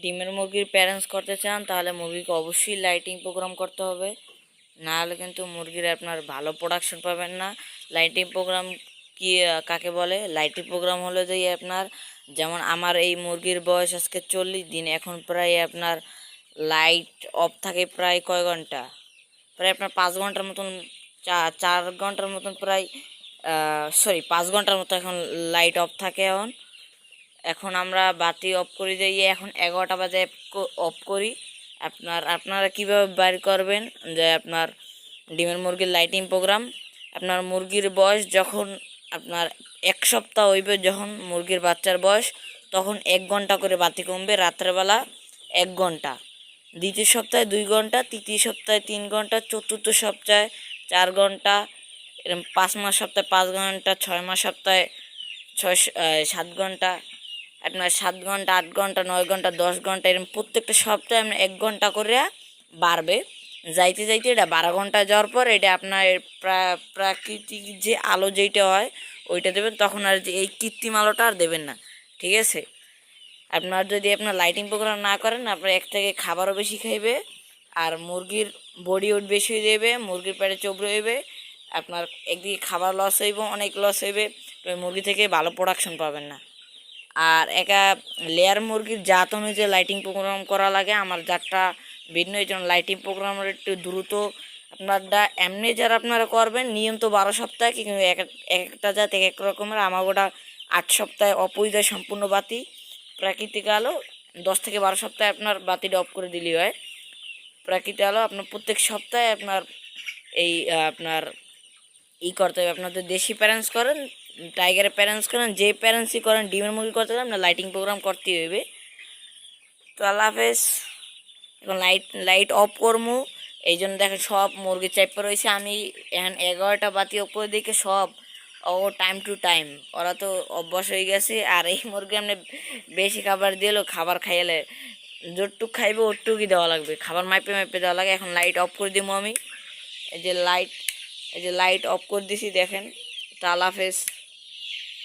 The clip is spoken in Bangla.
ডিমের মুরগির প্যারেন্টস করতে চান তাহলে মুরগিকে অবশ্যই লাইটিং প্রোগ্রাম করতে হবে, না হলে কিন্তু মুরগির আপনার ভালো প্রোডাকশন পাবেন না। লাইটিং প্রোগ্রাম কি কাকে বলে? লাইটিং প্রোগ্রাম হলো যে আপনার, যেমন আমার এই মুরগির বয়স আজকে 40 দিন, এখন প্রায় আপনার লাইট অফ থাকে প্রায় কয় ঘন্টা, প্রায় আপনার 5 ঘন্টার মতন, 4 ঘন্টার মতন প্রায়, 5 ঘন্টার মতো এখন লাইট অফ থাকে। এখন আমরা বাতি অফ করে যাই, এখন 11টা বাজে অফ করি। আপনারা কিভাবে বাইর করবেন যে আপনার ডিমের মুরগির লাইটিং প্রোগ্রাম? আপনার মুরগির বয়স যখন আপনার 1 সপ্তাহ হইবে, যখন মুরগির বাচ্চার বয়স, তখন 1 ঘন্টা করে বাতি কমবে রাত্রেবেলা, 1 ঘন্টা। দ্বিতীয় সপ্তাহে 2 ঘন্টা, তৃতীয় সপ্তাহে 3 ঘন্টা, চতুর্থ সপ্তাহে 4 ঘন্টা, এরকম 5 মাস সপ্তাহে 5 ঘন্টা, 6 মাস সপ্তাহে 7 ঘন্টা। আপনার 7 ঘন্টা, 8 ঘন্টা, 9 ঘন্টা, 10 ঘন্টা, এরকম প্রত্যেকটা সপ্তাহে আপনার 1 ঘন্টা করে বাড়বে। যাইতে যাইতে এটা 12 ঘন্টা যাওয়ার পর এটা আপনার প্রাকৃতিক যে আলো যেইটা হয় ওইটা দেবেন, তখন আর যে এই কৃত্রিম আলোটা আর দেবেন না, ঠিক আছে? আপনার যদি আপনার লাইটিং প্রোগ্রাম না করেন, আপনার এক থেকে খাবারও বেশি খাইবে, আর মুরগির বডি ওয়েট বেশি হয়ে যাবে, মুরগির পেটে চবড়ে হইবে, আপনার একদিকে খাবার লস হইব, অনেক লস হইবে, মুরগি থেকে ভালো প্রোডাকশন পাবেন না। আর একা লেয়ার মুরগির জাত অনুযায়ী লাইটিং প্রোগ্রাম করা লাগে। আমার জাতটা ভিন্ন, এই জন্য লাইটিং প্রোগ্রামের একটু দ্রুত আপনারটা এমনি যারা আপনারা করবেন নিয়ম তো 12 সপ্তাহে, কিন্তু একটা জাত এক এক রকমের। আমার ওটা 8 সপ্তাহে অফ হয়ে যায় সম্পূর্ণ বাতি, প্রাকৃতিক আলো 10 থেকে 12 সপ্তাহে আপনার বাতিটা অফ করে দিলেই হয়। প্রাকৃতিক আলো আপনার প্রত্যেক সপ্তাহে আপনার এই আপনার করতে হবে। আপনাদের দেশি প্যারেন্টস করেন, টাইগারের প্যারেন্টস করেন, যে প্যারেন্টসই করেন, ডিমের মুরগি করতে হবে, আপনার লাইটিং প্রোগ্রাম করতেই হবে। তো আল্লাহ হাফেজ। এখন লাইট অফ করবো, এই জন্য দেখেন সব মুরগি চাপে রয়েছে। আমি এখন 11টা বাতি অফ করে দিকে সব ও টাইম টু টাইম, ওরা তো অভ্যাস হয়ে গেছে। আর এই মুরগি আপনি বেশি খাবার দিলেও খাবার খাইলে যতটুক খাইবে ওটুকুই দেওয়া লাগবে, খাবার মাইপে মাইপে দেওয়া লাগে। এখন লাইট অফ করে দিব আমি, এই যে লাইট অফ করে দিছি দেখেন। তো আল্লাহ হাফেজ।